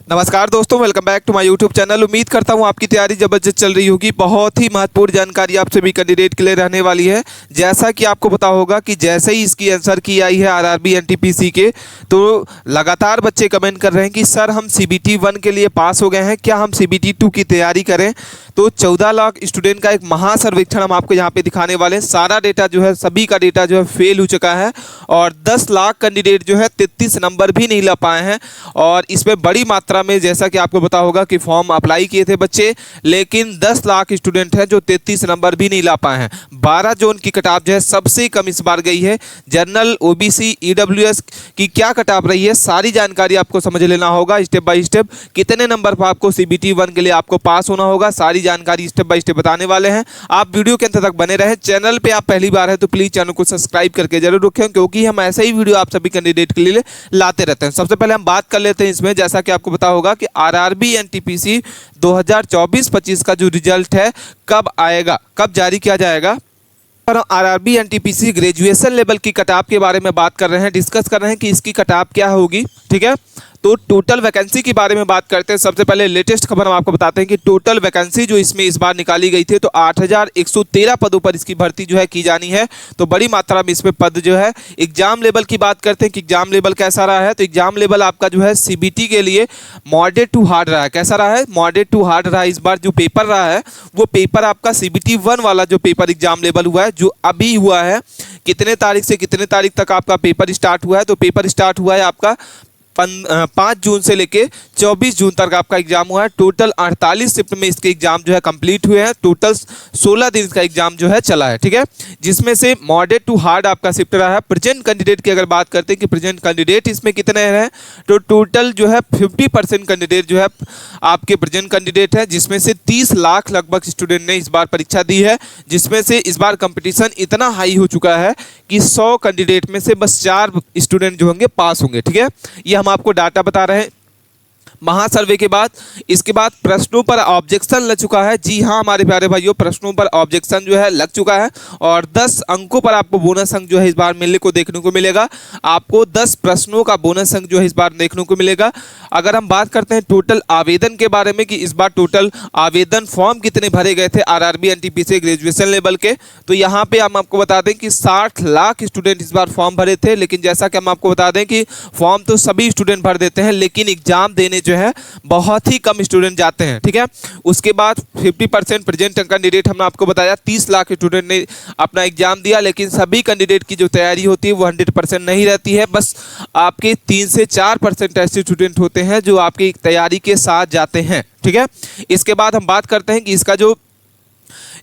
नमस्कार दोस्तों, welcome back to my YouTube channel. उम्मीद करता हूं आपकी तैयारी जबरदस्त चल रही होगी। बहुत ही महत्वपूर्ण जानकारी आप सभी कैंडिडेट के लिए रहने वाली है। जैसा कि आपको पता होगा कि जैसे ही इसकी आंसर की आई है आरआरबी एनटीपीसी के, तो लगातार बच्चे कमेंट कर रहे हैं कि सर हम सीबीटी 1 के लिए पास हो गए हैं, क्या हम सीबीटी 2 की तैयारी करें। तो 14 लाख स्टूडेंट का एक महासर्वेक्षण हम आपको यहाँ पे दिखाने वाले हैं। सारा डेटा जो है, सभी का डेटा जो है फेल हो चुका है और 10 लाख कैंडिडेट जो है 33 नंबर भी नहीं ला पाए हैं। और इसमें बड़ी मात्रा में, जैसा कि आपको पता होगा कि फॉर्म अप्लाई किए थे बच्चे, लेकिन 10 लाख स्टूडेंट हैं जो 33 नंबर भी नहीं ला पाए हैं। 12 जोन की कटाप जो है सबसे कम इस बार गई है। जनरल, ओबीसी, ईडब्ल्यूएस की क्या कटाप रही है, सारी जानकारी आपको समझ लेना होगा स्टेप बाय स्टेप। कितने नंबर पर आपको सीबीटी 1 के लिए आपको पास होना होगा, सारी जानकारी स्टेप बाय स्टेप बताने वाले हैं। आप वीडियो के अंत तक बने रहें। चैनल पे आप पहली बार है तो प्लीज चैनल को सब्सक्राइब करके जरूर रखें, क्योंकि हम ऐसे ही वीडियो आप सभी कैंडिडेट के लिए लाते रहते हैं। सबसे पहले हम बात कर लेते हैं इसमें, जैसा कि आपको पता होगा कि आरआरबी एनटीपीसी 2024-25 का जो रिजल्ट है कब आएगा, कब जारी किया जाएगा। पर आरआरबी एनटीपीसी ग्रेजुएशन लेवल की कटाप के बारे में बात कर रहे हैं, डिस्कस कर रहे हैं कि इसकी कटाप क्या होगी। ठीक है, तो टोटल वैकेंसी के बारे में बात करते हैं। सबसे पहले लेटेस्ट खबर हम आपको बताते हैं कि टोटल वैकेंसी जो इसमें इस बार निकाली गई थी, तो 8113 पदों पर इसकी भर्ती जो है की जानी है। तो बड़ी मात्रा में इसमें पद जो है। एग्जाम लेवल की बात करते हैं कि एग्जाम लेवल कैसा रहा है। तो एग्जाम लेवल आपका जो है सीबीटी के लिए मॉडरेट टू हार्ड रहा है। कैसा रहा है? मॉडरेट टू हार्ड रहा है। इस बार जो पेपर रहा है वो पेपर आपका सीबीटी 1 वाला जो पेपर एग्जाम लेवल हुआ है, जो अभी हुआ है, कितने तारीख से कितने तारीख तक आपका पेपर स्टार्ट हुआ है। तो पेपर स्टार्ट हुआ है आपका 5 जून से लेके 24 जून तक आपका एग्जाम हुआ है। टोटल 48 शिफ्ट में इसके एग्जाम जो है कंप्लीट हुए हैं। टोटल 16 दिन का एग्जाम जो है चला है। ठीक है, जिसमें से मॉडरेट टू हार्ड आपका शिफ्ट रहा है। प्रेजेंट कैंडिडेट की अगर बात करते हैं कि प्रेजेंट कैंडिडेट इसमें कितने हैं, तो टोटल जो है 50% कैंडिडेट जो है आपके प्रेजेंट कैंडिडेट है, जिसमें से 30 लाख लगभग स्टूडेंट ने इस बार परीक्षा दी है। जिसमें से इस बार कंपटीशन इतना हाई हो चुका है कि 100 कैंडिडेट में से बस 4 स्टूडेंट जो होंगे पास होंगे। ठीक है, ये हम आपको डाटा बता रहे हैं महासर्वे के बाद। इसके बाद प्रश्नों पर ऑब्जेक्शन लग चुका है। जी हाँ हमारे प्यारे भाइयों, प्रश्नों पर ऑब्जेक्शन जो है लग चुका है और 10 अंकों पर आपको बोनस अंक जो है इस बार मिलने को देखने को मिलेगा। आपको 10 प्रश्नों का बोनस अंक जो है इस बार देखने को मिलेगा। अगर हम बात करते हैं टोटल आवेदन के बारे में कि इस बार टोटल आवेदन फॉर्म कितने भरे गए थे आरआरबी एनटीपीसी ग्रेजुएशन लेवल के, तो यहाँ पे हम आपको बता दें कि 60 लाख स्टूडेंट इस बार फॉर्म भरे थे। लेकिन जैसा कि हम आपको बता दें कि फॉर्म तो सभी स्टूडेंट भर देते हैं, लेकिन एग्जाम देने जो है बहुत ही कम स्टूडेंट जाते हैं। ठीक है, उसके बाद 50% प्रेजेंट कैंडिडेट हमने आपको बताया 30 लाख स्टूडेंट ने अपना एग्जाम दिया। लेकिन सभी कैंडिडेट की जो तैयारी होती है वो 100% नहीं रहती है। बस आपके 3 से 4% ऐसे स्टूडेंट होते हैं जो आपकी तैयारी के साथ जाते हैं। ठीक है, इसके बाद हम बात करते हैं कि इसका जो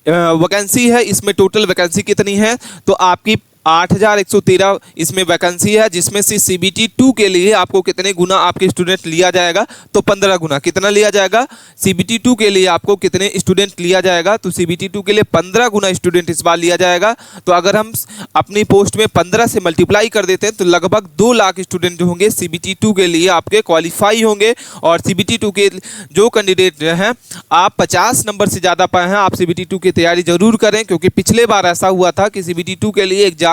वैकेंसी है, इसमें टोटल वैकेंसी कितनी है। तो आपकी 8113 इसमें वैकेंसी है, जिसमें से सीबीटी 2 के लिए आपको कितने गुना आपके स्टूडेंट लिया जाएगा, तो 15 गुना। कितना लिया जाएगा? सीबीटी 2 के लिए आपको कितने स्टूडेंट लिया जाएगा, तो सीबीटी 2 के लिए 15 गुना स्टूडेंट इस बार लिया जाएगा। तो अगर हम अपनी पोस्ट में 15 से मल्टीप्लाई कर देते हैं तो लगभग 2 लाख स्टूडेंट जो होंगे सीबीटी 2 के लिए आपके क्वालिफाई होंगे। और सीबीटी 2 के जो कैंडिडेट हैं, आप 50 नंबर से ज़्यादा पाए हैं, आप सीबीटी 2 की तैयारी जरूर करें, क्योंकि पिछले बार ऐसा हुआ था कि सीबीटी 2 के लिए एग्जाम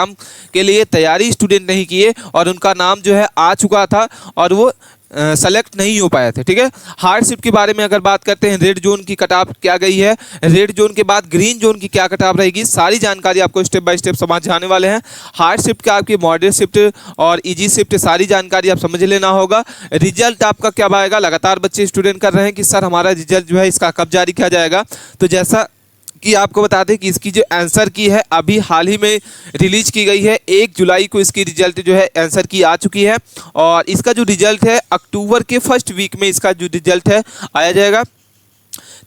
के लिए तैयारी स्टूडेंट नहीं किए और उनका नाम जो है आ चुका था और वो सेलेक्ट नहीं हो पाए थे। ठीक है, हार्ड शिफ्ट के बारे में अगर बात करते हैं, रेड जोन की कटाप क्या गई है, रेड जोन के बाद ग्रीन जोन की क्या कटाप रहेगी, सारी जानकारी आपको स्टेप बाय स्टेप समझ जाने वाले हैं। हार्ड शिफ्ट का आपकी मॉडरेट शिफ्ट और इजी शिफ्ट सारी जानकारी आप समझ लेना होगा। रिजल्ट आपका क्या आएगा, लगातार बच्चे स्टूडेंट कर रहे हैं कि सर हमारा रिजल्ट जो है इसका कब जारी किया जाएगा। तो जैसा कि आपको बता दें कि इसकी जो आंसर की है अभी हाल ही में रिलीज की गई है। 1 जुलाई को इसकी रिजल्ट जो है आंसर की आ चुकी है और इसका जो रिजल्ट है अक्टूबर के फर्स्ट वीक में इसका जो रिजल्ट है आया जाएगा।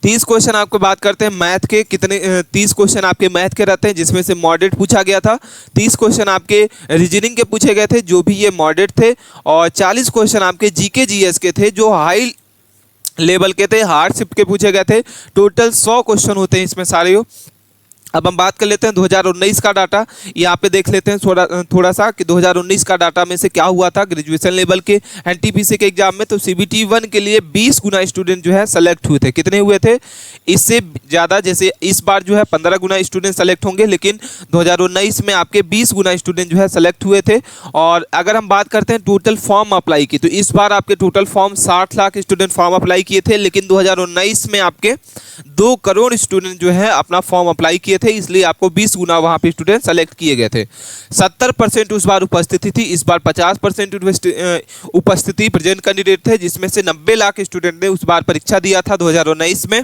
30 क्वेश्चन आपको बात करते हैं मैथ के, कितने 30 क्वेश्चन आपके मैथ के रहते हैं, जिसमें से मॉडरेट पूछा गया था। 30 क्वेश्चन आपके रीजनिंग के पूछे गए थे, जो भी ये मॉडरेट थे। और 40 क्वेश्चन आपके जीके जीएस के थे, जो हाई लेवल के थे, हार्ड शिफ्ट के पूछे गए थे। टोटल 100 क्वेश्चन होते हैं इसमें सारे। अब हम बात कर लेते हैं 2019 का डाटा। यहाँ पे देख लेते हैं थोड़ा सा कि 2019 का डाटा में से क्या हुआ था ग्रेजुएशन लेवल के एनटीपीसी के एग्जाम में। तो सीबीटी 1 के लिए 20 गुना स्टूडेंट जो है सेलेक्ट हुए थे। कितने हुए थे? इससे ज़्यादा, जैसे इस बार जो है 15 गुना स्टूडेंट सेलेक्ट होंगे, लेकिन 2019 में आपके 20 गुना स्टूडेंट जो है सेलेक्ट हुए थे। और अगर हम बात करते हैं टोटल फॉर्म अप्लाई की, तो इस बार आपके total form 60 lakh student form apply किए थे, लेकिन 2019 में आपके 2 करोड़ स्टूडेंट जो है अपना फॉर्म अप्लाई किए थे, इसलिए आपको 20 गुना वहां पे स्टूडेंट सेलेक्ट किए गए थे। 70% उस बार उपस्थिति थी, इस बार 50% उपस्थिति प्रेजेंट कैंडिडेट थे, जिसमें से 90 लाख स्टूडेंट ने उस बार परीक्षा दिया था 2019 में।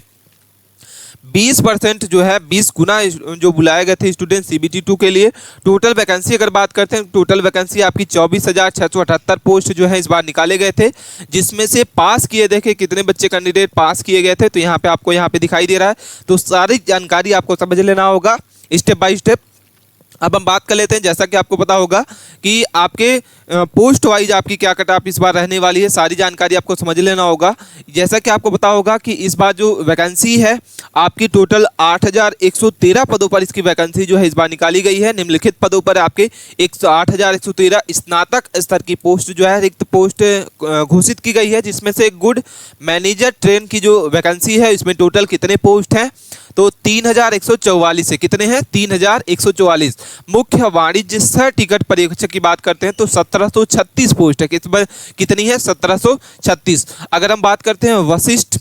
20% जो है 20 गुना जो बुलाए गए थे स्टूडेंट सीबीटी 2 के लिए। टोटल वैकेंसी अगर बात करते हैं, टोटल वैकेंसी आपकी 24,678 पोस्ट जो है इस बार निकाले गए थे, जिसमें से पास किए, देखे कितने बच्चे कैंडिडेट पास किए गए थे, तो यहाँ पे आपको यहाँ पे दिखाई दे रहा है। तो सारी जानकारी आपको समझ लेना होगा स्टेप बाय स्टेप। अब हम बात कर लेते हैं, जैसा कि आपको पता होगा कि आपके पोस्ट वाइज आपकी क्या कट ऑफ इस बार रहने वाली है, सारी जानकारी आपको समझ लेना होगा। जैसा कि आपको पता होगा कि इस बार जो वैकेंसी है आपकी टोटल 8,113 पदों पर इसकी वैकेंसी जो है इस बार निकाली गई है। निम्नलिखित पदों पर आपके 8,113 स्नातक स्तर की पोस्ट जो है रिक्त पोस्ट घोषित की गई है, जिसमें से गुड मैनेजर ट्रेन की जो वैकेंसी है इसमें टोटल कितने पोस्ट हैं? तो 3,144 है। कितने हैं? 3,144। मुख्य वाणिज्य सह टिकट परीक्षक की बात करते हैं तो 1,736 पोस्ट है। कितनी है? 1,736। अगर हम बात करते हैं वशिष्ठ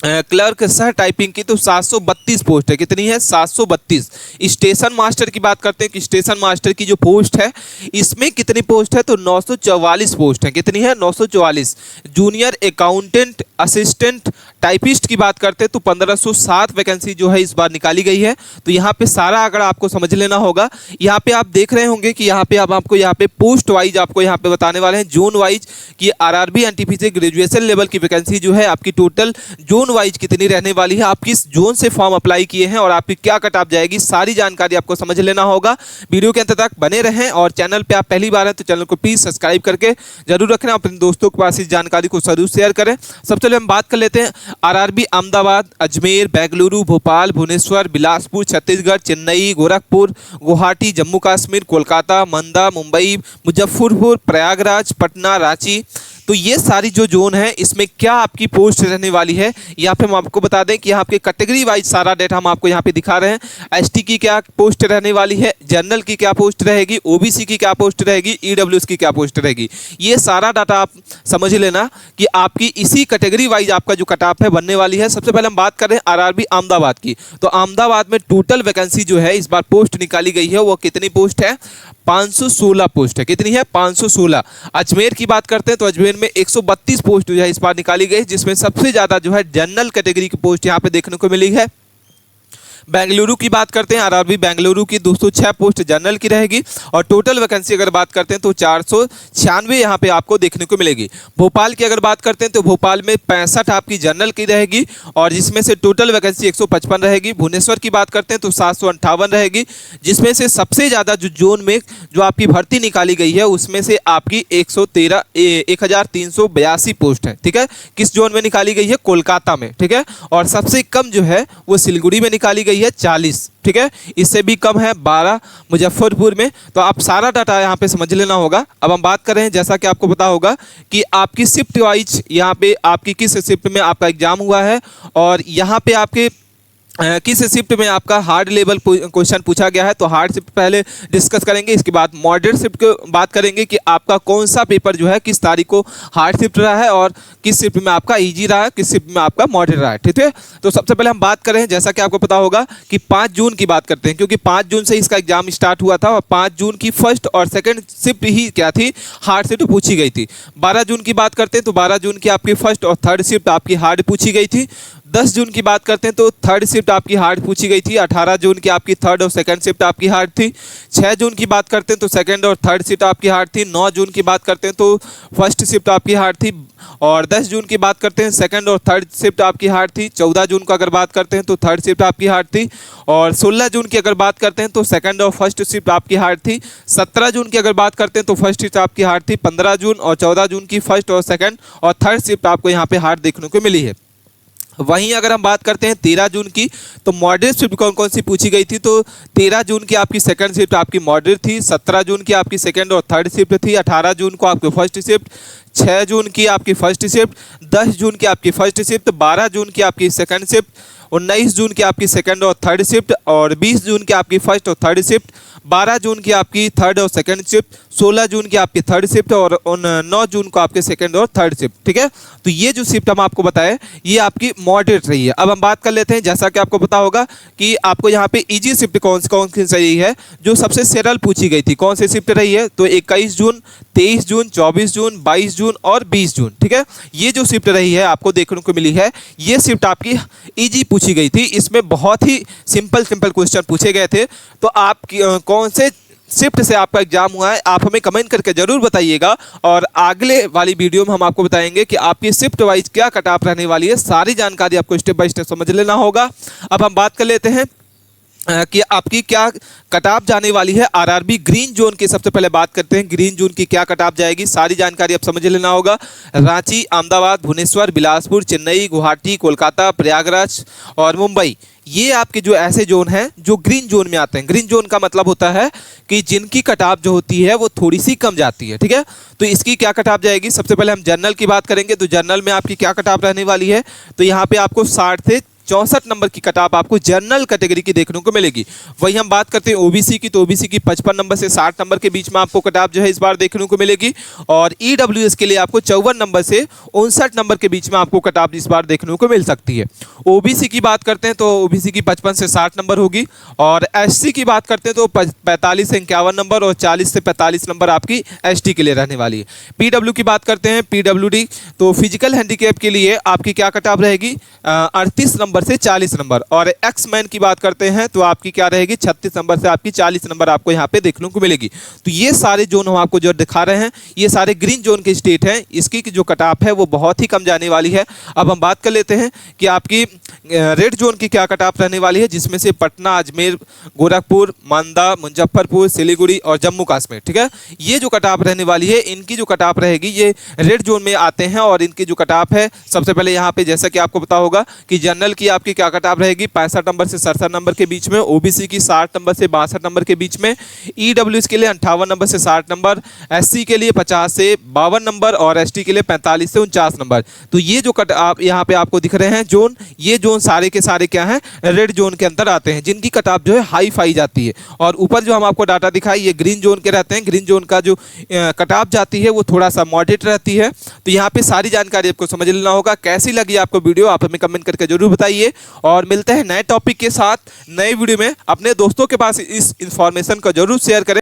क्लर्क सह टाइपिंग की तो 732 पोस्ट है। कितनी है? 732। स्टेशन मास्टर की बात करते हैं कि स्टेशन मास्टर की जो पोस्ट है इसमें कितनी पोस्ट है? तो 944 पोस्ट है। कितनी है? 944। जूनियर अकाउंटेंट असिस्टेंट टाइपिस्ट की बात करते हैं तो 1507 वैकेंसी जो है इस बार निकाली गई है। तो यहाँ पे सारा आंकड़ा आपको समझ लेना होगा। यहाँ पे आप देख रहे होंगे कि यहाँ पे अब आपको यहाँ पे पोस्ट वाइज आपको यहाँ पे बताने वाले हैं जोन वाइज कि आरआरबी एनटीपीसी ग्रेजुएशन लेवल की वैकेंसी जो है आपकी टोटल जोन वाइज कितनी रहने वाली है, आप किस जोन से फॉर्म अप्लाई किए हैं और आपकी क्या कट ऑफ जाएगी, सारी जानकारी आपको समझ लेना होगा। वीडियो के अंत तक बने रहें और चैनल पे आप पहली बार हैं तो चैनल को प्लीज सब्सक्राइब करके जरूर रखना, अपने दोस्तों के पास इस जानकारी को जरूर शेयर करें। सबसे पहले हम बात कर लेते हैं आरआरबी अहमदाबाद, अजमेर, बेंगलुरु, भोपाल, भुवनेश्वर, बिलासपुर, छत्तीसगढ़, चेन्नई, गोरखपुर, गुवाहाटी, जम्मू कश्मीर, कोलकाता, मंदा, मुंबई, मुजफ्फरपुर, प्रयागराज, पटना, रांची। तो ये सारी जो जोन है इसमें क्या आपकी पोस्ट रहने वाली है, यहाँ पे हम आपको बता दें कि यहाँ पे कैटेगरी वाइज सारा डेटा हम आपको यहाँ पे दिखा रहे हैं। एसटी की क्या पोस्ट रहने वाली है, जनरल की क्या पोस्ट रहेगी, ओबीसी की क्या पोस्ट रहेगी, ईडब्ल्यूएस की क्या पोस्ट रहेगी, ये सारा डाटा आप समझ लेना कि आपकी इसी कैटेगरी वाइज आपका जो कट ऑफ है बनने वाली है। सबसे पहले हम बात कर रहे हैं आरआरबी अहमदाबाद की। तो अहमदाबाद में टोटल वैकेंसी जो है इस बार पोस्ट निकाली गई है वो कितनी पोस्ट है? 516 पोस्ट है। कितनी है? 516। अजमेर की बात करते हैं तो अजमेर में 132 पोस्ट जो है इस बार निकाली गई, जिसमें सबसे ज्यादा जो है जनरल कैटेगरी की पोस्ट यहाँ पे देखने को मिली है। बेंगलुरु की बात करते हैं, आरआरबी बेंगलुरु की 206 पोस्ट जनरल की रहेगी और टोटल वैकेंसी अगर बात करते हैं तो 496 यहाँ पे आपको देखने को मिलेगी। भोपाल की अगर बात करते हैं तो भोपाल में 65 आपकी जनरल की रहेगी और जिसमें से टोटल वैकेंसी 155 रहेगी। भुवनेश्वर की बात करते हैं तो 758 रहेगी, जिसमें से सबसे ज़्यादा जो जोन में जो आपकी भर्ती निकाली गई है उसमें से आपकी 1,382 पोस्ट है। ठीक है, किस जोन में निकाली गई है? कोलकाता में। ठीक है, और सबसे कम जो है वो सिलगुड़ी में निकाली गई है 40। ठीक है, इससे भी कम है 12 मुजफ्फरपुर में। तो आप सारा डाटा यहाँ पे समझ लेना होगा। अब हम बात कर रहे हैं, जैसा कि आपको पता होगा कि आपकी शिफ्ट वाइज यहाँ पे आपकी किस शिफ्ट में आपका एग्जाम हुआ है और यहाँ पे आपके किस शिफ्ट में आपका हार्ड लेवल क्वेश्चन पूछा गया है। तो हार्ड शिफ्ट पहले डिस्कस करेंगे, इसके बाद मॉडरेट शिफ्ट की बात करेंगे कि आपका कौन सा पेपर जो है किस तारीख को हार्ड शिफ्ट रहा है और किस शिफ्ट में आपका इजी रहा है, किस शिफ्ट में आपका मॉडरेट रहा है। ठीक है, तो सबसे पहले हम बात करें, जैसा कि आपको पता होगा कि 5 जून की बात करते हैं, क्योंकि 5 जून से इसका एग्जाम स्टार्ट हुआ था और 5 जून की फर्स्ट और सेकेंड शिफ्ट ही क्या थी? हार्ड शिफ्ट पूछी गई थी। 12 जून की बात करते हैं तो 12 जून की आपकी फर्स्ट और थर्ड शिफ्ट आपकी हार्ड पूछी गई थी। 10 जून की बात करते हैं तो थर्ड शिफ्ट आपकी हार्ड पूछी गई थी। 18 जून की आपकी थर्ड और सेकंड शिफ्ट आपकी हार्ड थी। 6 जून की बात करते हैं तो सेकंड और थर्ड शिफ्ट आपकी हार्ड थी। 9 जून की बात करते हैं तो फर्स्ट शिफ्ट आपकी हार्ड थी और 10 जून की बात करते हैं सेकंड और थर्ड शिफ्ट आपकी हार्ड थी। 14 जून को अगर बात करते हैं तो थर्ड शिफ्ट आपकी हार्ड थी और 16 जून की अगर बात करते हैं तो सेकंड और फर्स्ट शिफ्ट आपकी हार्ड थी। 17 जून की अगर बात करते हैं तो फर्स्ट शिफ्ट आपकी हार्ड थी। 15 जून और 14 जून की फर्स्ट और सेकंड और थर्ड शिफ्ट आपको यहाँ पे हार्ड देखने को मिली है। वहीं अगर हम बात करते हैं 13 जून की, तो मॉडरेट शिफ्ट कौन कौन सी पूछी गई थी। तो 13 जून की आपकी सेकंड शिफ्ट आपकी मॉडरेट थी, 17 जून की आपकी सेकंड और थर्ड शिफ्ट थी, 18 जून को आपकी फर्स्ट शिफ्ट, 6 जून की आपकी फर्स्ट शिफ्ट, 10 जून की आपकी फर्स्ट शिफ्ट, 12 जून की आपकी सेकंड शिफ्ट, 19 जून की आपकी सेकंड और थर्ड शिफ्ट, और 20 जून की आपकी फर्स्ट और थर्ड शिफ्ट, 12 जून की आपकी थर्ड और सेकंड शिफ्ट, 16 जून की आपकी थर्ड शिफ्ट और 9 जून को आपके सेकंड और थर्ड शिफ्ट। ठीक है, तो ये जो शिफ्ट हम आपको बताएं ये आपकी मॉडरेट रही है। अब हम बात कर लेते हैं, जैसा कि आपको पता होगा कि आपको यहाँ पे इजी शिफ्ट कौन सी रही है, जो सबसे सरल पूछी गई थी, कौन सी शिफ्ट रही है। तो 21 जून, 23 जून, 24 जून, 22 जून और 20 जून। ठीक है, ये जो शिफ्ट रही है आपको देखने को मिली है, ये शिफ्ट आपकी इजी पूछी गई थी। इसमें बहुत ही सिंपल क्वेश्चन पूछे गए थे। तो आप कौन से शिफ्ट से आपका एग्जाम हुआ है आप हमें कमेंट करके जरूर बताइएगा, और अगले वाली वीडियो में हम आपको बताएंगे कि आपकी शिफ्ट वाइज क्या कट ऑफ रहने वाली है। सारी जानकारी आपको स्टेप बाय स्टेप समझ लेना होगा। अब हम बात कर लेते हैं कि आपकी क्या कट ऑफ जाने वाली है आरआरबी ग्रीन जोन की। सबसे पहले बात करते हैं ग्रीन जोन की क्या कट ऑफ जाएगी, सारी जानकारी आप समझ लेना होगा। रांची, अहमदाबाद, भुवनेश्वर, बिलासपुर, चेन्नई, गुवाहाटी, कोलकाता, प्रयागराज और मुंबई, ये आपके जो ऐसे जोन हैं जो ग्रीन जोन में आते हैं। ग्रीन जोन का मतलब होता है कि जिनकी कट ऑफ जो होती है वो थोड़ी सी कम जाती है। ठीक है, तो इसकी क्या कट ऑफ जाएगी। सबसे पहले हम जनरल की बात करेंगे, तो जनरल में आपकी क्या कट ऑफ रहने वाली है। तो यहाँ पे आपको 60 से 64 नंबर की कट ऑफ आपको जनरल कैटेगरी की देखने को मिलेगी। वही हम बात करते हैं ओबीसी की, तो ओबीसी की 55 नंबर से 60 नंबर के बीच में आपको कट ऑफ जो है इस बार देखने को मिलेगी। और ईडब्ल्यूएस के लिए आपको 54 नंबर से 59 नंबर के बीच में आपको कट ऑफ इस बार देखने को मिल सकती है। ओबीसी की बात करते हैं तो ओबीसी की 55 से 60 नंबर होगी। और एससी की बात करते हैं तो 45 से 51 नंबर और 40 से 45 नंबर आपकी एसटी के लिए रहने वाली है। पीडब्ल्यू की बात करते हैं, पीडब्ल्यूडी तो फिजिकल हैंडीकैप के लिए आपकी क्या कट ऑफ रहेगी, 38 नंबर से 40 नंबर। और एक्स मैन की बात करते हैं तो आपकी क्या रहेगी, 36 नंबर से आपकी 40 नंबर आपको यहाँ पे देखने को मिलेगी। तो ये सारे जोन हम आपको जो दिखा रहे हैं ये सारे ग्रीन जोन के स्टेट हैं, इसकी जो कट ऑफ है वो बहुत ही कम जाने वाली है। अब हम बात कर लेते हैं कि आपकी रेड जोन की क्या कट ऑफ रहने वाली है, जिसमें से पटना, अजमेर, गोरखपुर, मांदा, मुजफ्फरपुर, सिलीगुड़ी और जम्मू कश्मीर। ठीक है, ये जो कट ऑफ रहने वाली है इनकी जो कट ऑफ रहेगी ये रेड जोन में आते हैं। और इनकी जो कट ऑफ है सबसे पहले यहाँ पे जैसा कि आपको पता होगा कि जनरल की आपकी क्या कट ऑफ रहेगी, 65 नंबर से 67 नंबर के बीच में, ओबीसी की 60 नंबर से 62 नंबर के बीच में, ईडब्ल्यूएस के लिए 58 नंबर से 60 नंबर, एससी के लिए 50 से 52 नंबर और एसटी के लिए 45 से 49 नंबर। तो ये जो कट ऑफ यहाँ पे आपको दिख रहे हैं जोन, ये जोन सारे के सारे क्या हैं, रेड जोन के अंदर आते हैं, जिनकी कट ऑफ जो है हाई फाई जाती है। और ऊपर जो हम आपको डाटा दिखाई ये ग्रीन जोन के रहते हैं। ग्रीन जोन का जो कट ऑफ जाती है वो थोड़ा सा मॉडरेट रहती है। तो यहाँ पे सारी जानकारी आपको समझ लेना होगा। कैसी लगी आपको वीडियो आप हमें कमेंट करके जरूर बताइए, और मिलते हैं नए टॉपिक के साथ नए वीडियो में। अपने दोस्तों के पास इस इंफॉर्मेशन को जरूर शेयर करें।